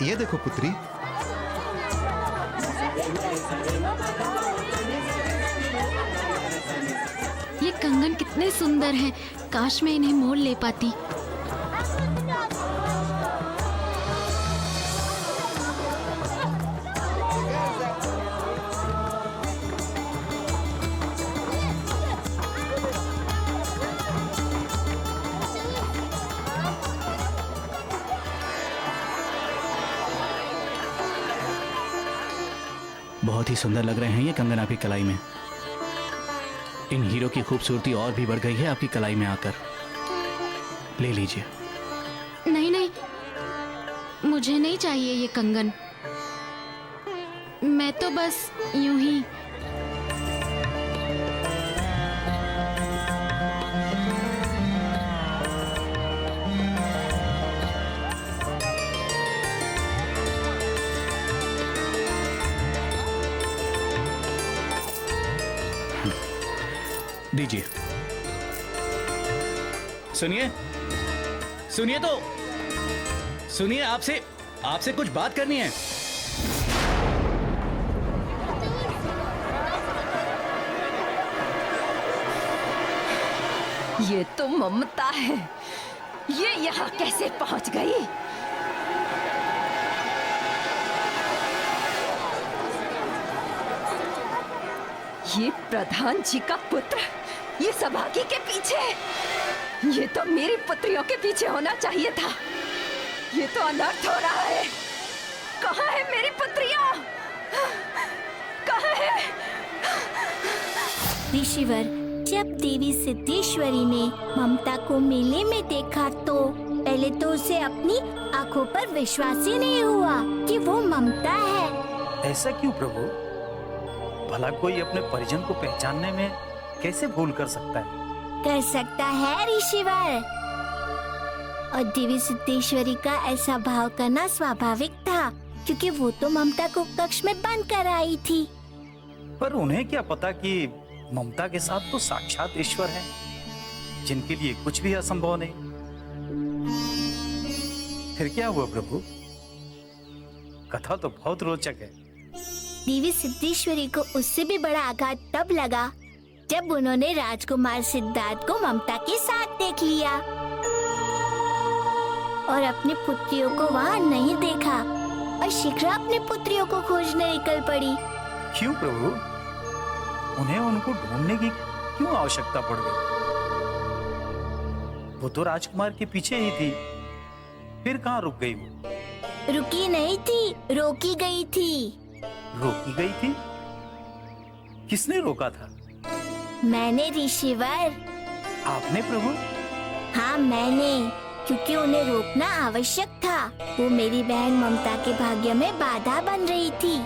ये देखो पुत्री। ये कंगन कितने सुंदर हैं, काश मैं इन्हें मोल ले पाती। बहुत ही सुंदर लग रहे हैं ये कंगन आपकी कलाई में। इन हीरो की खूबसूरती और भी बढ़ गई है आपकी कलाई में आकर। ले लीजिए। नहीं नहीं, मुझे नहीं चाहिए ये कंगन। मैं तो बस यूं ही। दीजिए। सुनिए, सुनिए तो सुनिए, आपसे कुछ बात करनी है। ये तो ममता है। ये यहाँ कैसे पहुँच गई? ये प्रधान जी का पुत्र, ये सभागी के पीछे। ये तो मेरी पुत्रियों के पीछे होना चाहिए था। ये तो अनर्थ हो रहा है। कहाँ है मेरी पुत्रियाँ? कहाँ है? ऋषिवर, जब देवी सिद्धेश्वरी ने ममता को मेले में देखा तो पहले तो उसे अपनी आंखों पर विश्वास ही नहीं हुआ कि वो ममता है। ऐसा क्यों प्रभु? भला कोई अपने परिजन को पहचानने में कैसे भूल कर सकता है? कर सकता है ऋषिवर। और देवी सिद्धेश्वरी का ऐसा भाव करना स्वाभाविक था, क्योंकि वो तो ममता को कक्ष में बंद कर आई थी। पर उन्हें क्या पता कि ममता के साथ तो साक्षात ईश्वर है, जिनके लिए कुछ भी असंभव नहीं। फिर क्या हुआ प्रभु? कथा तो बहुत रोचक है। देवी सिद्धेश्वरी को उससे भी बड़ा आघात तब लगा जब उन्होंने राजकुमार सिद्धार्थ को ममता के साथ देख लिया और अपनी पुत्रियों को वहाँ नहीं देखा और शीघ्र अपनी पुत्रियों को खोजने निकल पड़ी। क्यों प्रभु? उन्हें उनको ढूंढने की क्यों आवश्यकता पड़ गई? वो तो राजकुमार के पीछे ही थी, फिर कहाँ रुक गई वो? रुकी नहीं थी, रोकी गई थी। रोकी गई थी? किसने रोका था? मैंने ऋषिवर। आपने प्रभु? हाँ मैंने, क्योंकि उन्हें रोकना आवश्यक था। वो मेरी बहन ममता के भाग्य में बाधा बन रही थी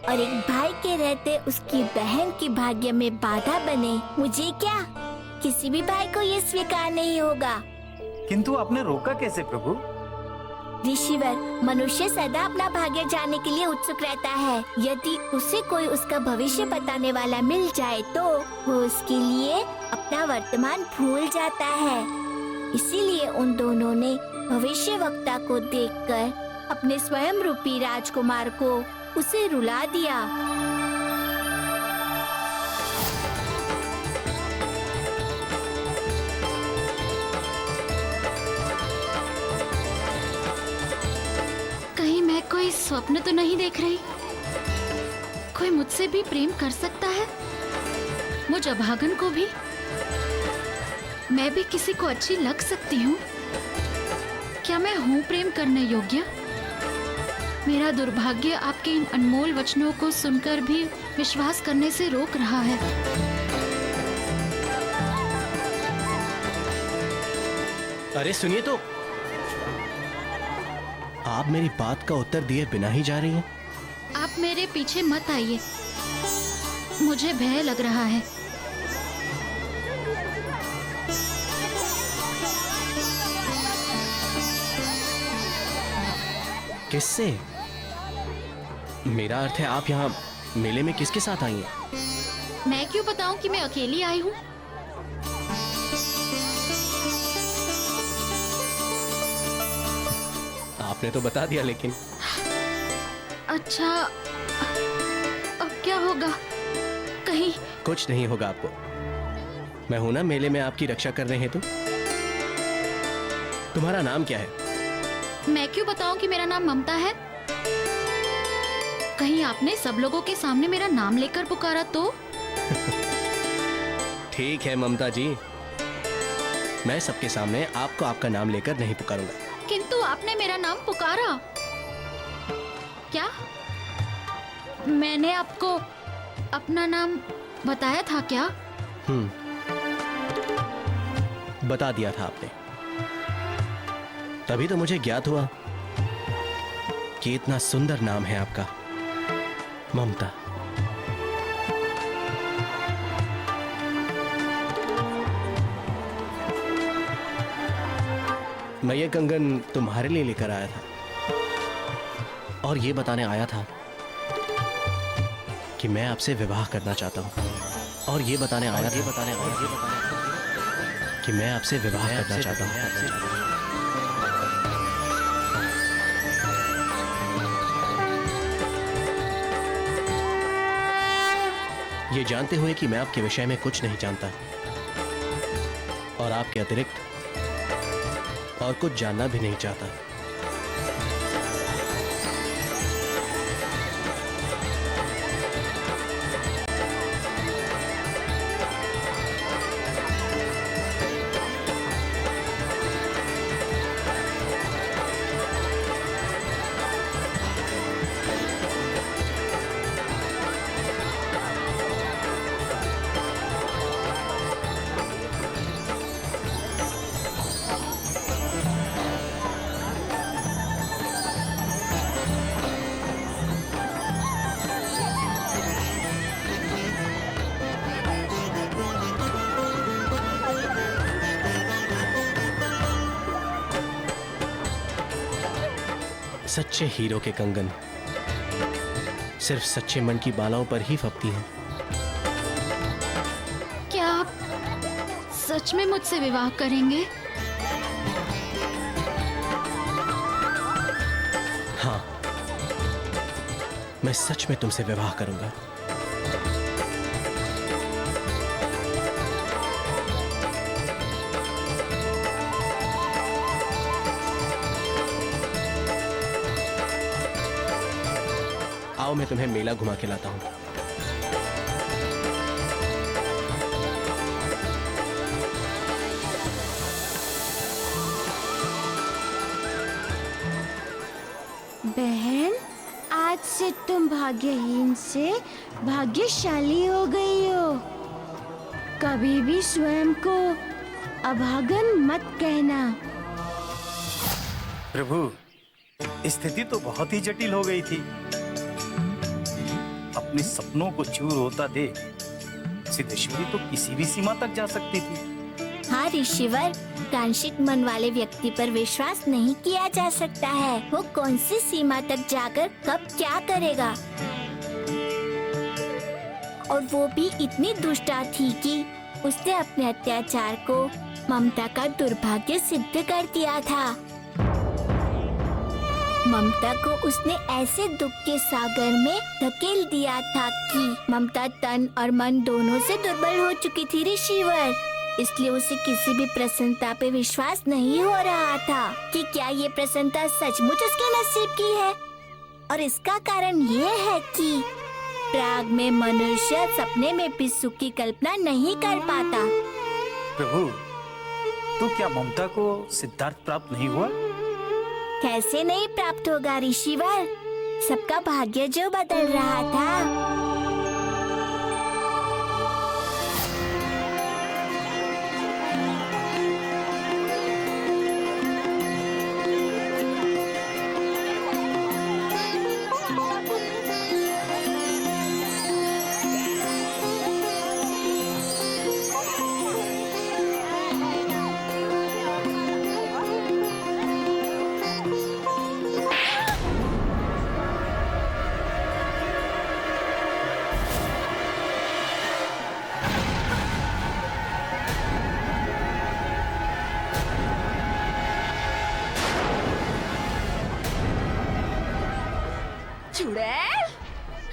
और एक भाई के रहते उसकी बहन की भाग्य में बाधा बने, मुझे क्या, किसी भी भाई को ये स्वीकार नहीं होगा। किंतु आपने रोका कैसे प्रभु? ऋषिवर, मनुष्य सदा अपना भाग्य जानने के लिए उत्सुक रहता है। यदि उसे कोई उसका भविष्य बताने वाला मिल जाए तो वो उसके लिए अपना वर्तमान भूल जाता है। इसीलिए उन दोनों ने भविष्यवक्ता को देखकर अपने स्वयं रूपी राजकुमार को उसे रुला दिया। कहीं मैं कोई स्वप्न तो नहीं देख रही? कोई मुझसे भी प्रेम कर सकता है? मुझ अभागन को भी? मैं भी किसी को अच्छी लग सकती हूँ? क्या मैं हूँ प्रेम करने योग्य? मेरा दुर्भाग्य आपके इन अनमोल वचनों को सुनकर भी विश्वास करने से रोक रहा है। अरे सुनिए तो, आप मेरी बात का उत्तर दिए बिना ही जा रही हैं। आप मेरे पीछे मत आइए, मुझे भय लग रहा है। किससे? मेरा अर्थ है आप यहाँ मेले में किसके साथ आई हैं? मैं क्यों बताऊं कि मैं अकेली आई हूँ? आपने तो बता दिया, लेकिन अच्छा, अब क्या होगा? कहीं कुछ नहीं होगा आपको। मैं हूं ना मेले में आपकी रक्षा करने हेतु। तुम्हारा नाम क्या है? मैं क्यों बताऊं कि मेरा नाम ममता है? कहीं आपने सब लोगों के सामने मेरा नाम लेकर पुकारा तो? ठीक है ममता जी, मैं सबके सामने आपको आपका नाम लेकर नहीं पुकारूंगा। किंतु आपने मेरा नाम पुकारा। क्या मैंने आपको अपना नाम बताया था क्या? बता दिया था आपने, तभी तो मुझे ज्ञात हुआ कि इतना सुंदर नाम है आपका, ममता। मैं ये कंगन तुम्हारे लिए लेकर आया था और ये बताने आया था कि मैं आपसे विवाह करना चाहता हूँ। और ये बताने आया कि मैं आपसे विवाह करना चाहता हूँ। ये जानते हुए कि मैं आपके विषय में कुछ नहीं जानता और आपके अतिरिक्त और कुछ जानना भी नहीं चाहता। सच्चे हीरो के कंगन सिर्फ सच्चे मन की बालाओं पर ही फपती हैं। क्या आप सच में मुझसे विवाह करेंगे? हाँ, मैं सच में तुमसे विवाह करूंगा। आओ मैं तुम्हें मेला घुमा के लाता हूं। बहन, आज से तुम भाग्यहीन से भाग्यशाली हो गई हो। कभी भी स्वयं को अभागन मत कहना। प्रभु, स्थिति तो बहुत ही जटिल हो गई थी। अपने सपनों को चूर होता देख सिद्धेश्वरी तो किसी भी सीमा तक जा सकती थी। हाँ ऋषिवर, कांशिक मन वाले व्यक्ति पर विश्वास नहीं किया जा सकता है। वो कौन सी सीमा तक जाकर कब क्या करेगा। और वो भी इतनी दुष्टा थी कि उसने अपने अत्याचार को ममता का दुर्भाग्य सिद्ध कर दिया था। ममता को उसने ऐसे दुख के सागर में धकेल दिया था कि ममता तन और मन दोनों से दुर्बल हो चुकी थी ऋषिवर। इसलिए उसे किसी भी प्रसन्नता पे विश्वास नहीं हो रहा था कि क्या ये प्रसन्नता सचमुच उसके नसीब की है। और इसका कारण ये है कि प्राग में मनुष्य सपने में भी सुख की कल्पना नहीं कर पाता। प्रभु, तो क्या ममता को सिद्धार्थ प्राप्त नहीं हुआ? कैसे नहीं प्राप्त होगा ऋषिवर? सबका भाग्य जो बदल रहा था।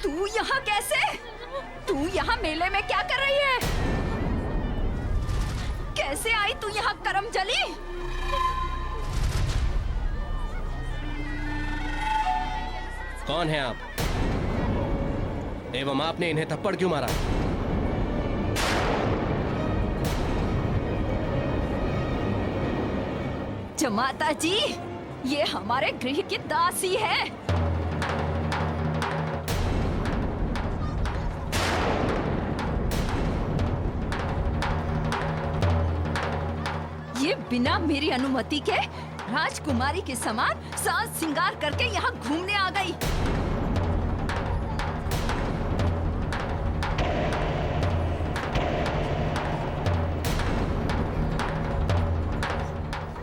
तू यहाँ कैसे? तू यहाँ मेले में क्या कर रही है? कैसे आई तू यहाँ करमजली? कौन है आप? एवं आपने इन्हें थप्पड़ क्यों मारा? जमाता जी, ये हमारे गृह की दासी है। ये बिना मेरी अनुमति के राजकुमारी के समान साज सिंगार करके यहाँ घूमने आ गई।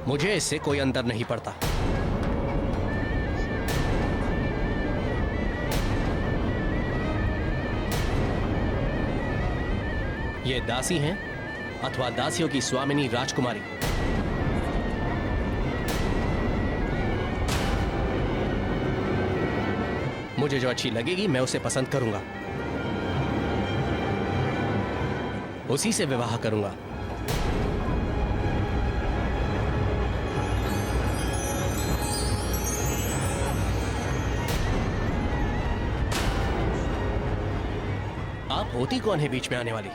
मुझे इससे कोई अंतर नहीं पड़ता। ये दासी हैं अथवा दासियों की स्वामिनी राजकुमारी। मुझे जो अच्छी लगेगी मैं उसे पसंद करूंगा, उसी से विवाह करूंगा। आप होती कौन है बीच में आने वाली?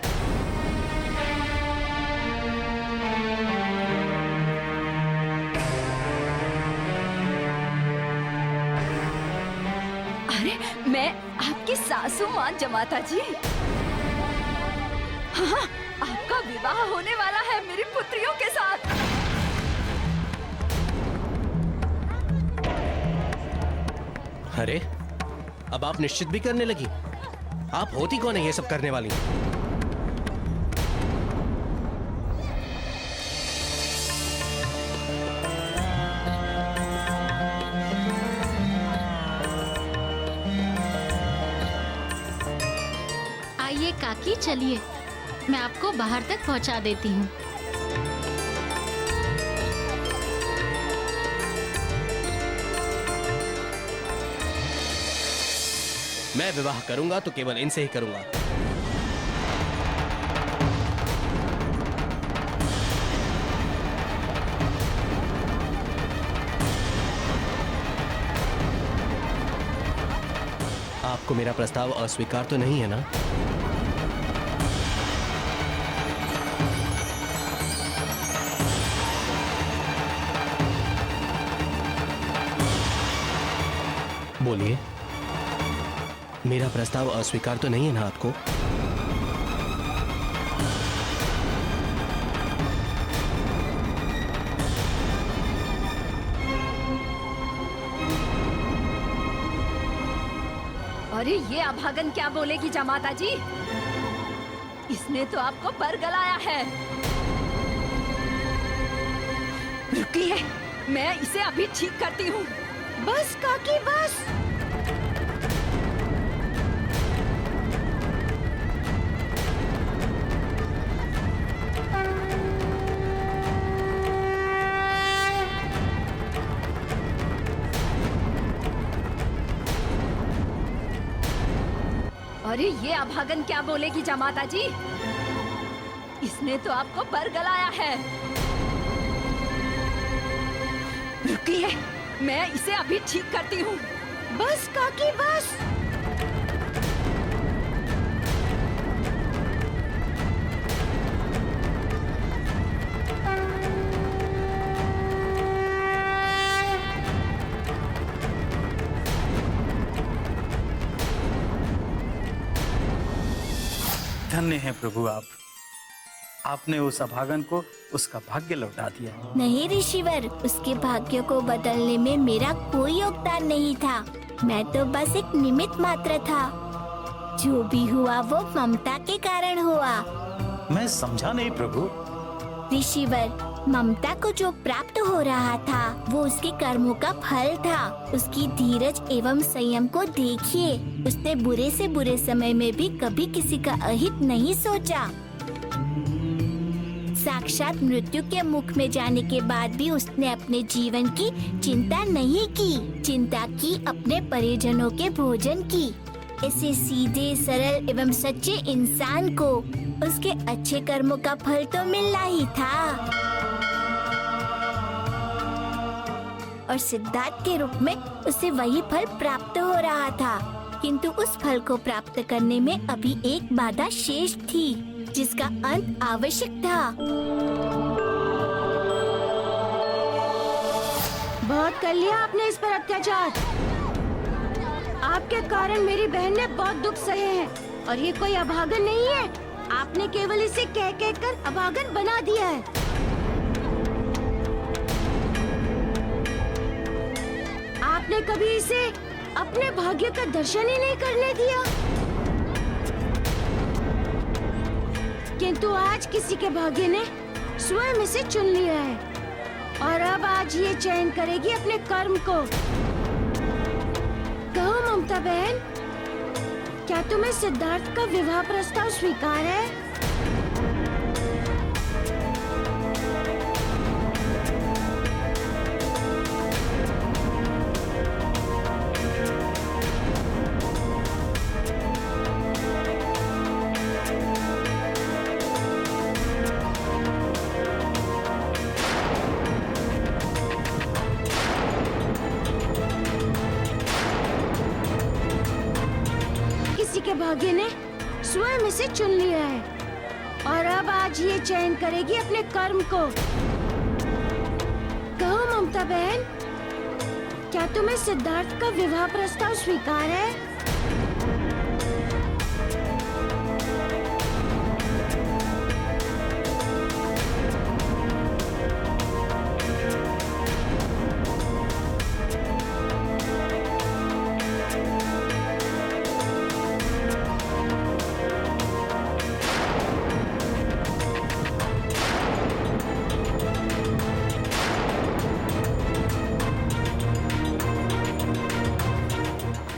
अरे मैं आपकी सासू मां जमाता जी। हाँ, आपका विवाह होने वाला है मेरी पुत्रियों के साथ। अरे अब आप निश्चित भी करने लगी? आप होती कौन है ये सब करने वाली? आइए काकी, चलिए मैं आपको बाहर तक पहुंचा देती हूँ। मैं विवाह करूंगा तो केवल इनसे ही करूंगा। आपको मेरा प्रस्ताव अस्वीकार तो नहीं है ना? बोलिए, मेरा प्रस्ताव अस्वीकार तो नहीं है ना आपको? अरे ये अभागन क्या बोलेगी जमाता जी? इसने तो आपको बरगलाया है। रुकिए, मैं इसे अभी ठीक करती हूँ। बस काकी बस। अरे ये अभागन क्या बोलेगी जमाता जी? इसने तो आपको बरगलाया है। रुकिए, मैं इसे अभी ठीक करती हूँ। बस काकी बस। धन्य है प्रभु आप। आपने उस अभागन को उसका भाग्य लौटा दिया। नहीं ऋषिवर, उसके भाग्य को बदलने में मेरा कोई योगदान नहीं था। मैं तो बस एक निमित्त मात्र था। जो भी हुआ वो ममता के कारण हुआ। मैं समझा नहीं प्रभु। ऋषिवर, ममता को जो प्राप्त हो रहा था वो उसके कर्मों का फल था। उसकी धीरज एवं संयम को देखिए। उसने बुरे से बुरे समय में भी कभी किसी का अहित नहीं सोचा। साक्षात मृत्यु के मुख में जाने के बाद भी उसने अपने जीवन की चिंता नहीं की। चिंता की अपने परिजनों के भोजन की। ऐसे सीधे सरल एवं सच्चे इंसान को उसके अच्छे कर्मों का फल तो मिलना ही था। और सिद्धार्थ के रूप में उसे वही फल प्राप्त हो रहा था, किंतु उस फल को प्राप्त करने में अभी एक बाधा शेष थी, जिसका अंत आवश्यक था। बहुत कर लिया आपने इस पर अत्याचार। आपके कारण मेरी बहन ने बहुत दुख सहे हैं, और ये कोई अभागन नहीं है। आपने केवल इसे कह कर अभागन बना दिया है। आपने कभी इसे अपने भाग्य का दर्शन ही नहीं करने दिया, किंतु आज किसी के भाग्य ने स्वयं इसे चुन लिया है, और अब आज ये चयन करेगी अपने कर्म को। कहो ममता बहन, क्या तुम्हें सिद्धार्थ का विवाह प्रस्ताव स्वीकार है? के भाग्य ने स्वयं इसे चुन लिया है, और अब आज ये चयन करेगी अपने कर्म को। कहो ममता बहन, क्या तुम्हें सिद्धार्थ का विवाह प्रस्ताव स्वीकार है?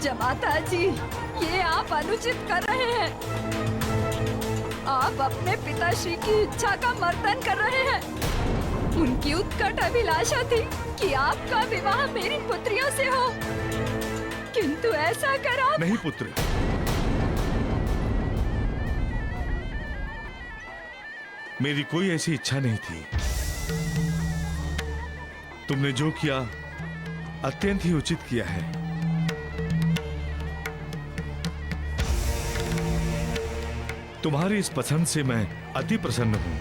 जमाता जी, ये आप अनुचित कर रहे हैं। आप अपने पिताश्री की इच्छा का मर्दन कर रहे हैं। उनकी उत्कट अभिलाषा थी कि आपका विवाह मेरी पुत्रियों से हो, किंतु ऐसा कर आप... नहीं पुत्री, मेरी कोई ऐसी इच्छा नहीं थी। तुमने जो किया अत्यंत ही उचित किया है। तुम्हारी इस पसंद से मैं अति प्रसन्न हूं,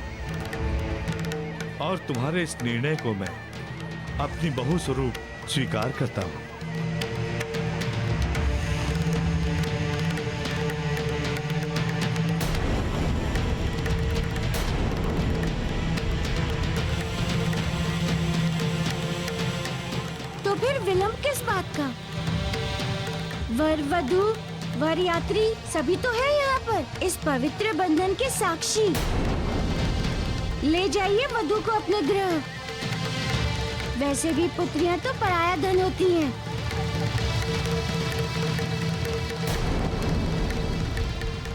और तुम्हारे इस निर्णय को मैं अपनी बहू स्वरूप स्वीकार करता हूं। तो फिर विलंब किस बात का? वर वधू वर यात्री सभी तो है यहाँ पर, इस पवित्र बंधन के साक्षी। ले जाइए वधू को अपने गृह। वैसे भी पुत्रियां तो पराया धन होती हैं।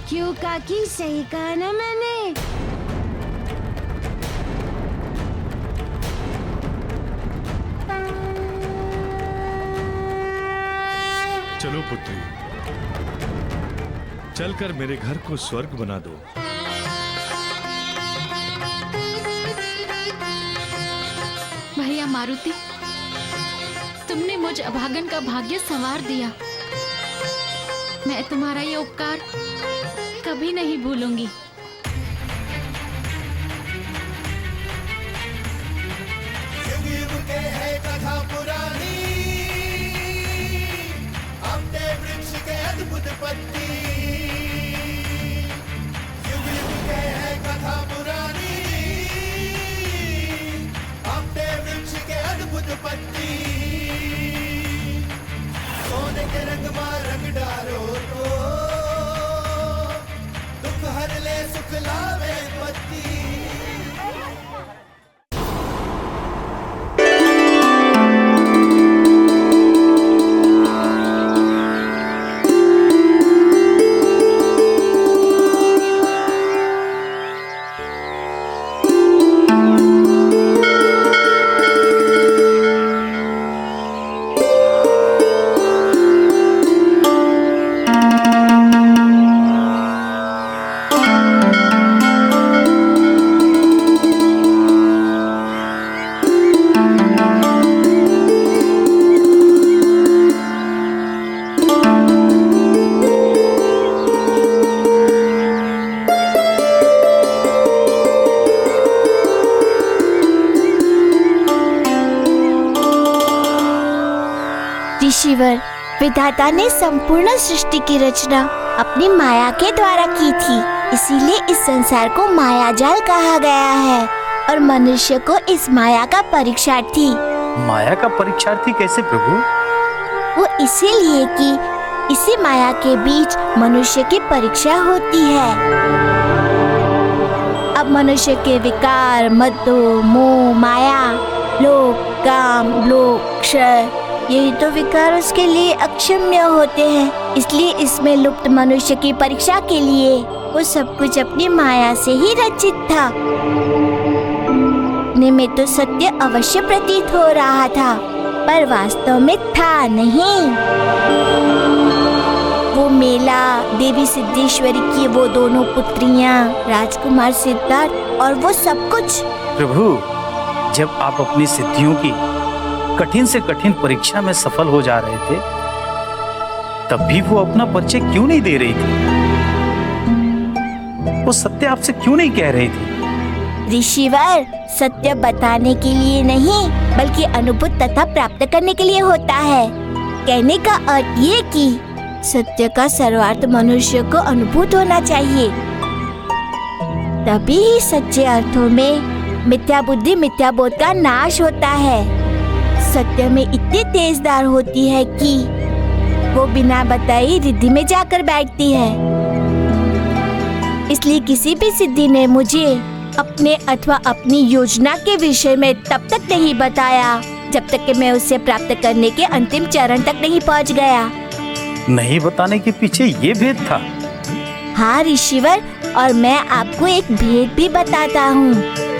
क्यों काकी, सही कहा ना मैंने? चलो पुत्री, चलकर मेरे घर को स्वर्ग बना दो। भैया मारुति, तुमने मुझ अभागन का भाग्य संवार दिया। मैं तुम्हारा ये उपकार कभी नहीं भूलूंगी। युग युग के है कथा पुरानी, अपने वृक्ष के अद्भुत पत्ती। युग युग के है कथा पुरानी, अपने वृक्ष के अद्भुत पत्ती। सोने के रंग में रंग डालो तो दुख हर ले सुख लावे पत्ती। ऋषिवर, विधाता ने संपूर्ण सृष्टि की रचना अपनी माया के द्वारा की थी, इसीलिए इस संसार को माया जाल कहा गया है और मनुष्य को इस माया का परीक्षार्थी। माया का परीक्षार्थी कैसे प्रभु? वो इसीलिए कि इसी माया के बीच मनुष्य की परीक्षा होती है। अब मनुष्य के विकार, मदो, मोह, माया, लोभ, काम, लोभ, क्षय, यही तो विकार उसके लिए अक्षम्य होते हैं। इसलिए इसमें लुप्त मनुष्य की परीक्षा के लिए वो सब कुछ अपनी माया से ही रचित था। में तो सत्य अवश्य प्रतीत हो रहा था, पर वास्तव में था नहीं। वो मेला, देवी सिद्धेश्वरी की वो दोनों पुत्रियां, राजकुमार सिद्धार्थ और वो सब कुछ। प्रभु, जब आप अपनी सिद्धियों की कठिन से कठिन परीक्षा में सफल हो जा रहे थे, तब भी वो अपना परिचय क्यों नहीं दे रही थी? वो सत्य आपसे क्यों नहीं कह रही थी? ऋषिवर, सत्य बताने के लिए नहीं, बल्कि अनुभूत तथा प्राप्त करने के लिए होता है। कहने का अर्थ ये कि सत्य का सर्वार्थ मनुष्य को अनुभूत होना चाहिए, तभी ही सच्चे अर्थों में मिथ्या बुद्धि, मिथ्या बोध का नाश होता है। सत्य में इतनी तेजदार होती है कि वो बिना बताई रिद्धि में जाकर बैठती है। इसलिए किसी भी सिद्धि ने मुझे अपने अथवा अपनी योजना के विषय में तब तक नहीं बताया जब तक कि मैं उसे प्राप्त करने के अंतिम चरण तक नहीं पहुंच गया। नहीं बताने के पीछे ये भेद था? हाँ ऋषिवर, और मैं आपको एक भेद भी बताता हूँ।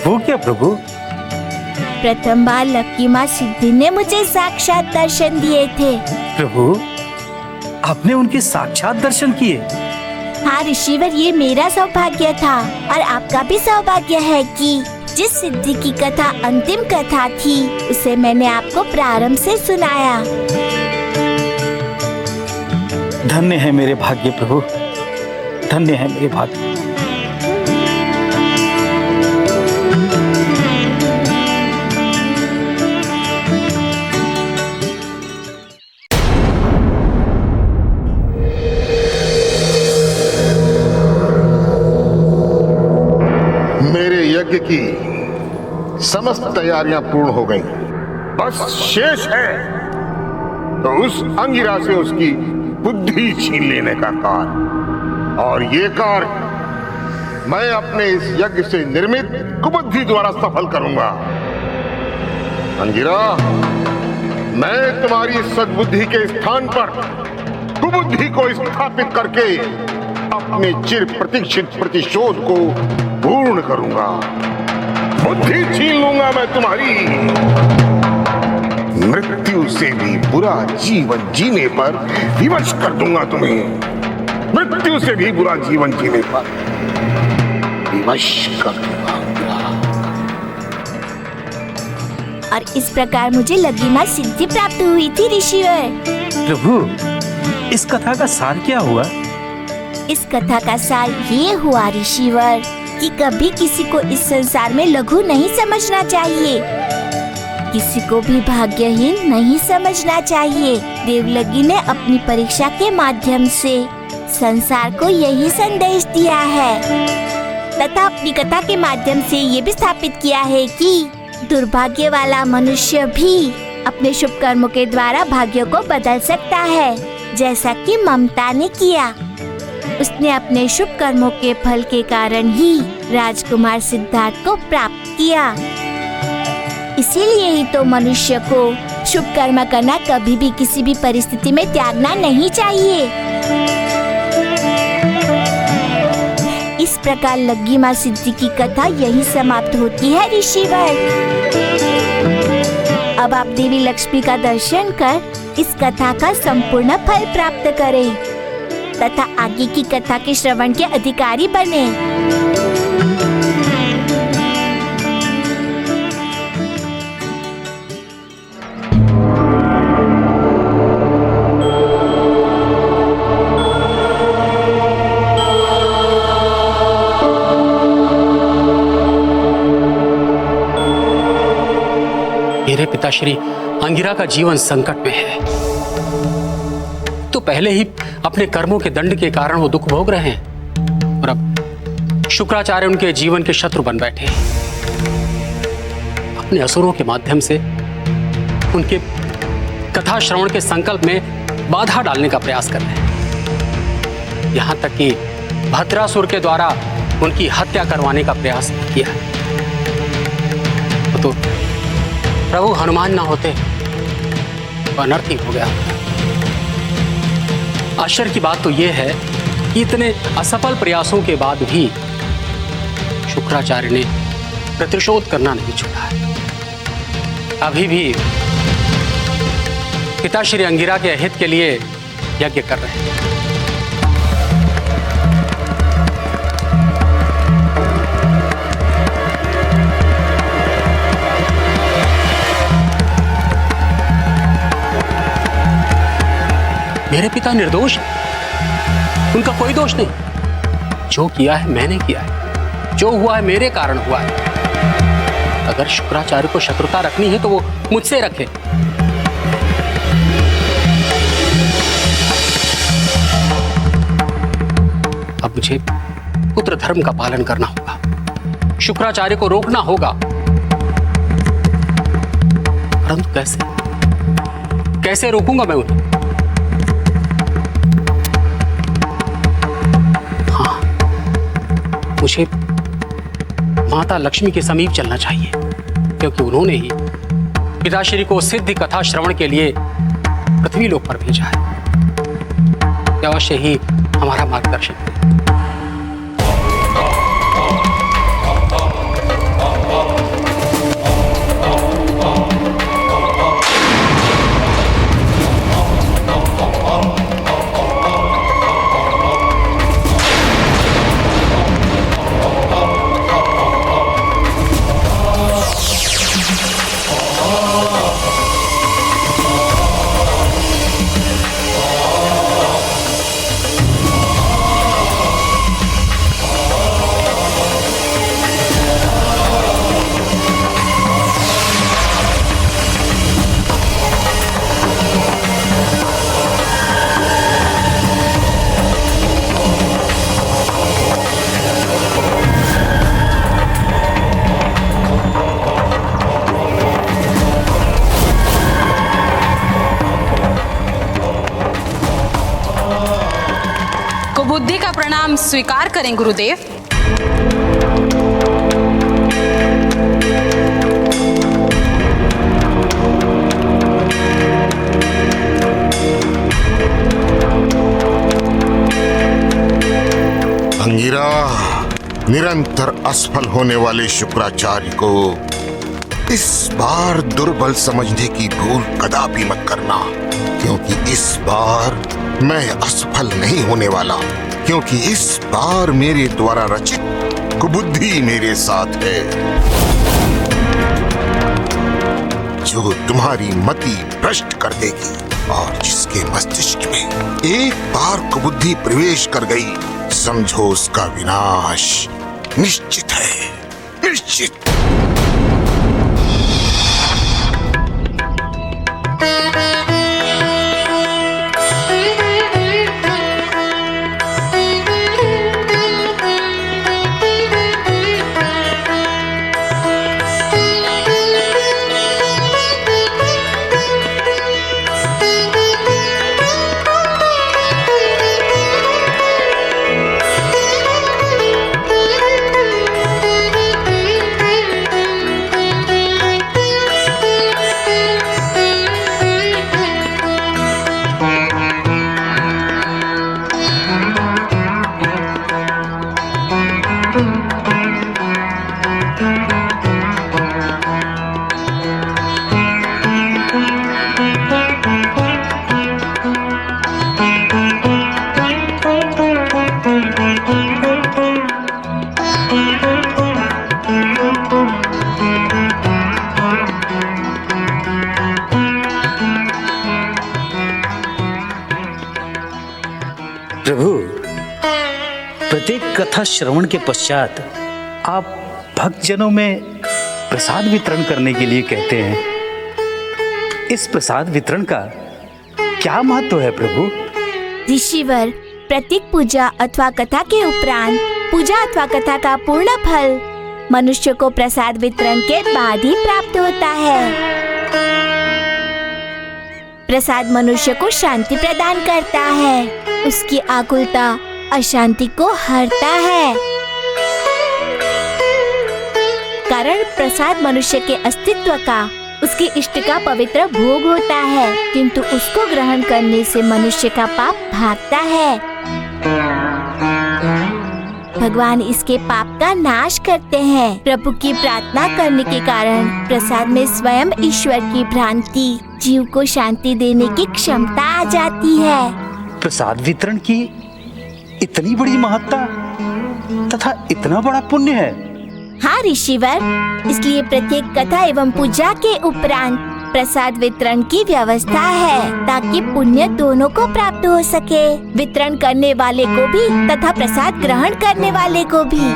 वो क्या प्रभु? प्रथम बार लक्की माँ सिद्धि ने मुझे साक्षात दर्शन दिए थे। प्रभु, आपने उनके साक्षात दर्शन किए? हाँ ऋषिवर, ये मेरा सौभाग्य था और आपका भी सौभाग्य है कि जिस सिद्धि की कथा अंतिम कथा थी, उसे मैंने आपको प्रारंभ से सुनाया। धन्य है मेरे भाग्य प्रभु, धन्य है मेरे भाग्य। यज्ञ की समस्त तैयारियां पूर्ण हो गईं। बस शेष है तो उस अंगिरा से उसकी बुद्धि छीन लेने का कार्य, और ये कार्य मैं अपने इस यज्ञ से निर्मित कुबुद्धि द्वारा सफल करूंगा। अंगिरा, मैं तुम्हारी सद्बुद्धि के स्थान पर कुबुद्धि को स्थापित करके अपने चिर प्रतीक्षित प्रतिशोध को पूर्ण करूंगा। बुद्धि छीन लूंगा मैं तुम्हारी। मृत्यु से भी बुरा जीवन जीने पर विवश कर दूंगा तुम्हें। मृत्यु से भी बुरा जीवन जीने पर विवश कर दूंगा। और इस प्रकार मुझे लग्गिमा सिद्धि प्राप्त हुई थी ऋषिवर। प्रभु, इस कथा का सार क्या हुआ? इस कथा का सार ये हुआ ऋषिवर कि कभी किसी को इस संसार में लघु नहीं समझना चाहिए, किसी को भी भाग्यहीन नहीं समझना चाहिए। देवलगी ने अपनी परीक्षा के माध्यम से संसार को यही संदेश दिया है तथा अपनी कथा के माध्यम से ये भी स्थापित किया है कि दुर्भाग्य वाला मनुष्य भी अपने शुभ कर्मों के द्वारा भाग्य को बदल सकता है, जैसा कि ममता ने किया। उसने अपने शुभ कर्मों के फल के कारण ही राजकुमार सिद्धार्थ को प्राप्त किया। इसीलिए ही तो मनुष्य को शुभ कर्म करना कभी भी किसी भी परिस्थिति में त्यागना नहीं चाहिए। इस प्रकार लग्गिमा सिद्धि की कथा यही समाप्त होती है ऋषिवर। अब आप देवी लक्ष्मी का दर्शन कर इस कथा का संपूर्ण फल प्राप्त करें तथा आगे की कथा के श्रवण के अधिकारी बने। मेरे पिताश्री अंगिरा का जीवन संकट में है, तो पहले ही अपने कर्मों के दंड के कारण वो दुख भोग रहे हैं और अब शुक्राचार्य उनके जीवन के शत्रु बन बैठे हैं। अपने असुरों के माध्यम से उनके कथा श्रवण के संकल्प में बाधा डालने का प्रयास कर रहे हैं। यहां तक कि भद्रासुर के द्वारा उनकी हत्या करवाने का प्रयास किया है। तो प्रभु हनुमान ना होते तो अनर्थ ही हो गया। आश्चर्य की बात तो यह है कि इतने असफल प्रयासों के बाद भी शुक्राचार्य ने प्रतिशोध करना नहीं छोड़ा है। अभी भी पिताश्री अंगिरा के हित के लिए यज्ञ कर रहे हैं। मेरे पिता निर्दोष, उनका कोई दोष नहीं। जो किया है मैंने किया है, जो हुआ है मेरे कारण हुआ है। अगर शुक्राचार्य को शत्रुता रखनी है तो वो मुझसे रखे। अब मुझे पुत्र धर्म का पालन करना होगा, शुक्राचार्य को रोकना होगा। परंतु कैसे कैसे रोकूंगा मैं उन्हें? मुझे माता लक्ष्मी के समीप चलना चाहिए, क्योंकि उन्होंने ही पिताश्री को सिद्ध कथा श्रवण के लिए पृथ्वी लोक पर भेजा है। अवश्य ही हमारा मार्गदर्शन करें। बुद्धि का प्रणाम स्वीकार करें गुरुदेव। अंगिरा, निरंतर असफल होने वाले शुक्राचार्य को इस बार दुर्बल समझने की भूल कदापि मत करना, क्योंकि इस बार मैं असफल नहीं होने वाला, क्योंकि इस बार मेरे द्वारा रचित कुबुद्धि मेरे साथ है, जो तुम्हारी मति भ्रष्ट कर देगी और जिसके मस्तिष्क में एक बार कुबुद्धि प्रवेश कर गई, समझो उसका विनाश निश्चित है, निश्चित। प्रत्येक कथा श्रवण के पश्चात आप भक्तजनों में प्रसाद वितरण करने के लिए कहते हैं। इस प्रसाद वितरण का क्या महत्व है प्रभु? ऋषिवर, प्रत्येक पूजा अथवा कथा के उपरांत पूजा अथवा कथा का पूर्ण फल मनुष्य को प्रसाद वितरण के बाद ही प्राप्त होता है। प्रसाद मनुष्य को शांति प्रदान करता है, उसकी आकुलता अशांति को हरता है। कारण प्रसाद मनुष्य के अस्तित्व का, उसके इष्ट का पवित्र भोग होता है, किंतु उसको ग्रहण करने से मनुष्य का पाप भागता है। भगवान इसके पाप का नाश करते हैं। प्रभु की प्रार्थना करने के कारण प्रसाद में स्वयं ईश्वर की भ्रांति, जीव को शांति देने की क्षमता आ जाती है। प्रसाद वितरण की इतनी बड़ी महत्ता तथा इतना बड़ा पुण्य है। हाँ ऋषिवर, इसलिए प्रत्येक कथा एवं पूजा के उपरांत प्रसाद वितरण की व्यवस्था है, ताकि पुण्य दोनों को प्राप्त हो सके, वितरण करने वाले को भी तथा प्रसाद ग्रहण करने वाले को भी।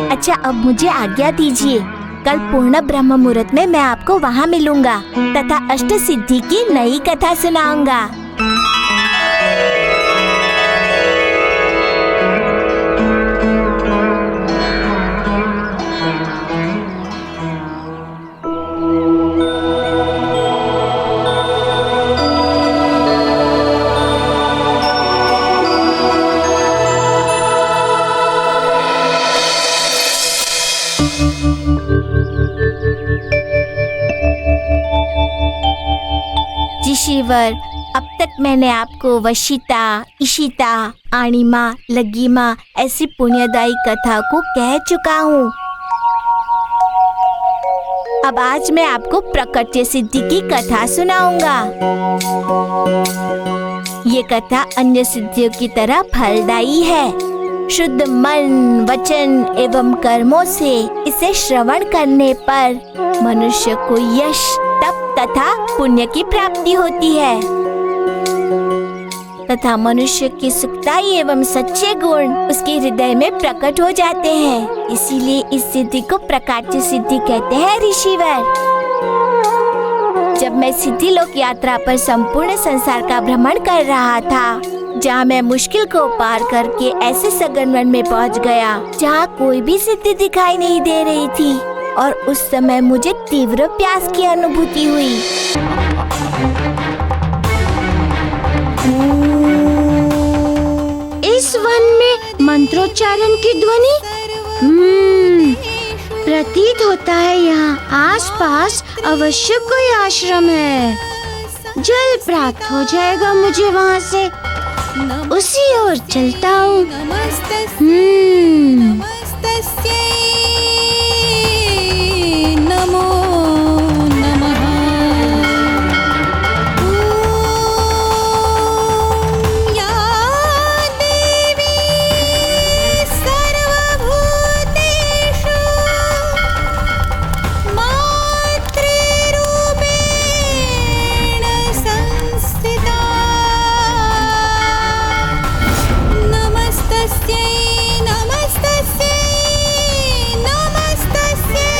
अच्छा, अब मुझे आज्ञा दीजिए। कल पूर्ण ब्रह्म मुहूर्त में मैं आपको वहाँ मिलूंगा तथा अष्ट सिद्धि की नई कथा सुनाऊंगा। ऋषिवर, अब तक मैंने आपको वशिता, इशिता, आणिमा, लग्गिमा ऐसी पुण्यदायी कथा को कह चुका हूँ। अब आज मैं आपको प्रकट्य सिद्धि की कथा सुनाऊंगा। ये कथा अन्य सिद्धियों की तरह फलदायी है। शुद्ध मन, वचन एवं कर्मों से इसे श्रवण करने पर मनुष्य को यश, तप तथा पुण्य की प्राप्ति होती है तथा मनुष्य की सुखदायी एवं सच्चे गुण उसके हृदय में प्रकट हो जाते हैं। इसीलिए इस सिद्धि को प्रकाट्य सिद्धि कहते हैं ऋषिवर। जब मैं सिद्धि लोक यात्रा पर संपूर्ण संसार का भ्रमण कर रहा था, जहाँ मैं मुश्किल को पार करके ऐसे सघन वन में पहुँच गया जहाँ कोई भी सिद्धि दिखाई नहीं दे रही थी, और उस समय मुझे तीव्र प्यास की अनुभूति हुई। इस वन में मंत्रोच्चारण की ध्वनि प्रतीत होता है। यहाँ आसपास अवश्य कोई आश्रम है। जल प्राप्त हो जाएगा मुझे वहाँ से। उसी ओर चलता हूँ। नमो नमः। या देवी सर्वभूतेषु मातृरूपेण संस्थिता। नमस्तस्यै नमस्तस्यै नमस्तस्यै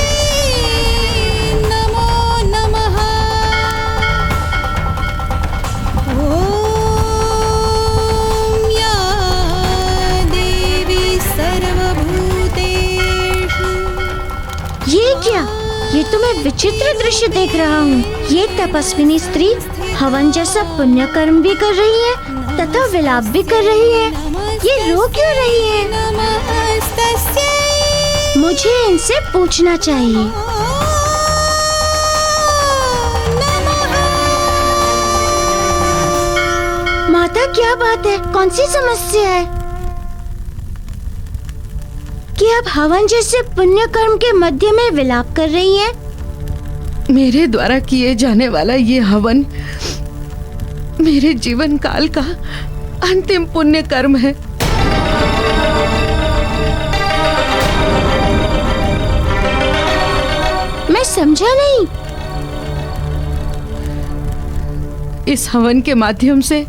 नमो नमः। ॐ या देवी सर्वभूतेषु। ये क्या? ये तो मैं विचित्र दृश्य देख रहा हूँ। ये तपस्विनी स्त्री हवन जैसा पुण्य कर्म भी कर रही है तथा विलाप भी कर रही है। ये रो क्यों रही है? नमस्तस्यै मुझे इनसे पूछना चाहिए। माता, क्या बात है? कौन सी समस्या है कि आप हवन जैसे पुण्य कर्म के मध्य में विलाप कर रही हैं? मेरे द्वारा किए जाने वाला ये हवन मेरे जीवन काल का अंतिम पुण्य कर्म है। मैं समझा नहीं। इस हवन के माध्यम से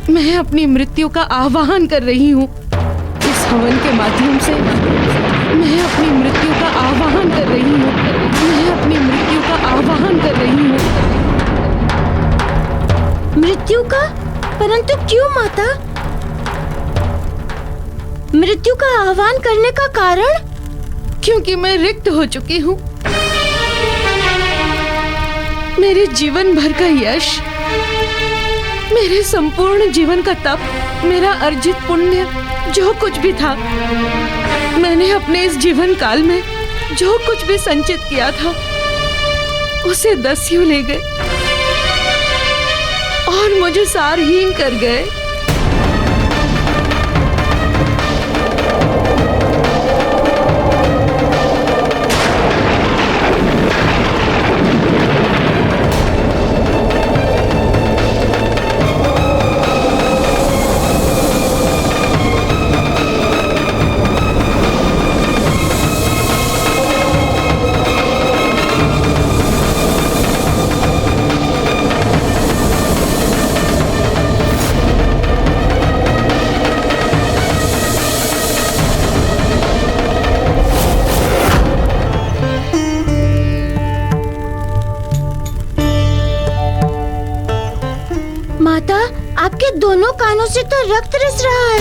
मैं अपनी मृत्यु का आह्वान कर रही हूँ। इस हवन के माध्यम से मैं अपनी मृत्यु का आह्वान कर रही हूँ। मैं अपनी मृत्यु का आह्वान कर रही हूँ। मृत्यु का? परंतु क्यों माता? मृत्यु का आह्वान करने का कारण? क्योंकि मैं रिक्त हो चुकी हूँ। मेरे जीवन भर का यश, मेरे संपूर्ण जीवन का तप, मेरा अर्जित पुण्य, जो कुछ भी था, मैंने अपने इस जीवन काल में जो कुछ भी संचित किया था उसे दस्यु ले गए और मुझे सारहीन कर गए। माता, आपके दोनों कानों से तो रक्त रिस रहा है।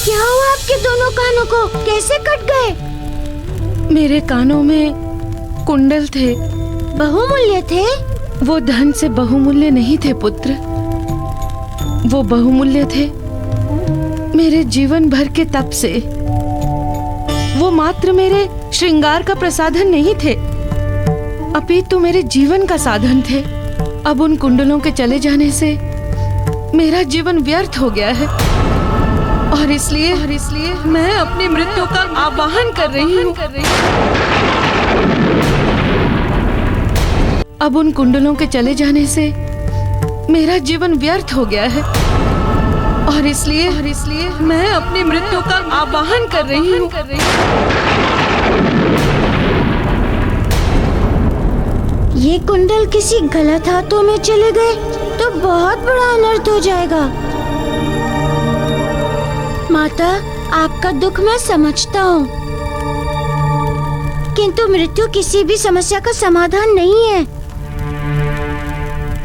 क्या हुआ आपके दोनों कानों को? कैसे कट गए? मेरे कानों में कुंडल थे। बहुमूल्य थे? वो धन से बहुमूल्य नहीं थे पुत्र, वो बहुमूल्य थे मेरे जीवन भर के तप से। वो मात्र मेरे श्रृंगार का प्रसाधन नहीं थे, अपितु मेरे जीवन का साधन थे। अब उन कुंडलों के चले जाने से मेरा जीवन व्यर्थ हो गया है और इसलिए मैं अपनी मृत्यु का आह्वान कर रही हूँ। अब उन कुंडलों के चले जाने से मेरा जीवन व्यर्थ हो गया है और इसलिए मैं अपनी मृत्यु का आह्वान कर रही हूँ। ये कुंडल किसी गलत हाथों में चले गए तो बहुत बड़ा अनर्थ हो जाएगा। माता, आपका दुख मैं समझता हूँ, किंतु मृत्यु किसी भी समस्या का समाधान नहीं है।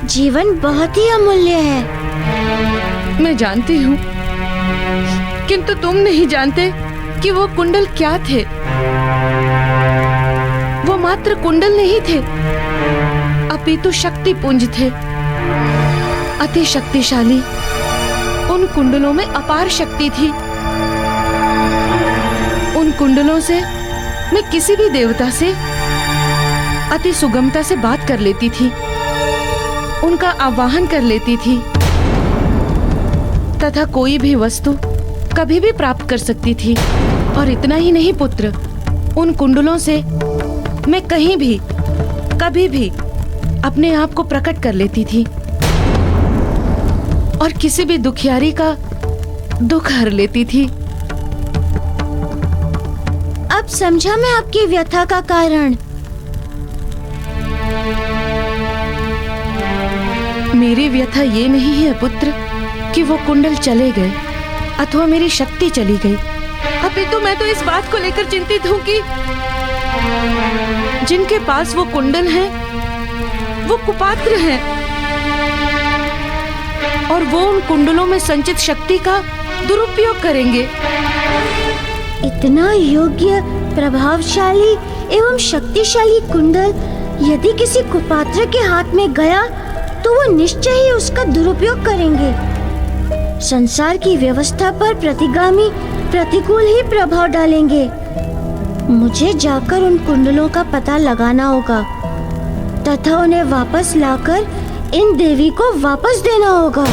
जीवन बहुत ही अमूल्य है। मैं जानती हूँ, किंतु तुम नहीं जानते कि वो कुंडल क्या थे। वो मात्र कुंडल नहीं थे, अपितु शक्ति पुंज थे, अति शक्तिशाली। उन कुंडलों में अपार शक्ति थी। उन कुंडलों से मैं किसी भी देवता से अति सुगमता से बात कर लेती थी, उनका आवाहन कर लेती थी तथा कोई भी वस्तु कभी भी प्राप्त कर सकती थी। और इतना ही नहीं पुत्र, उन कुंडलों से मैं कहीं भी कभी भी अपने आप को प्रकट कर लेती थी और किसी भी दुखियारी का दुख हर लेती थी। अब समझा मैं आपकी व्यथा का कारण। मेरी व्यथा ये नहीं है पुत्र कि वो कुंडल चले गए अथवा मेरी शक्ति चली गई, अपितु मैं तो इस बात को लेकर चिंतित हूँ कि जिनके पास वो कुंडल हैं, वो कुपात्र हैं और वो उन कुंडलों में संचित शक्ति का दुरुपयोग करेंगे। इतना योग्य, प्रभावशाली एवं शक्तिशाली कुंडल यदि किसी कुपात्र के हाथ में गया तो वो निश्चय ही उसका दुरुपयोग करेंगे। संसार की व्यवस्था पर प्रतिगामी प्रतिकूल ही प्रभाव डालेंगे। मुझे जाकर उन कुंडलों का पता लगाना होगा तथा उन्हें वापस लाकर इन देवी को वापस देना होगा।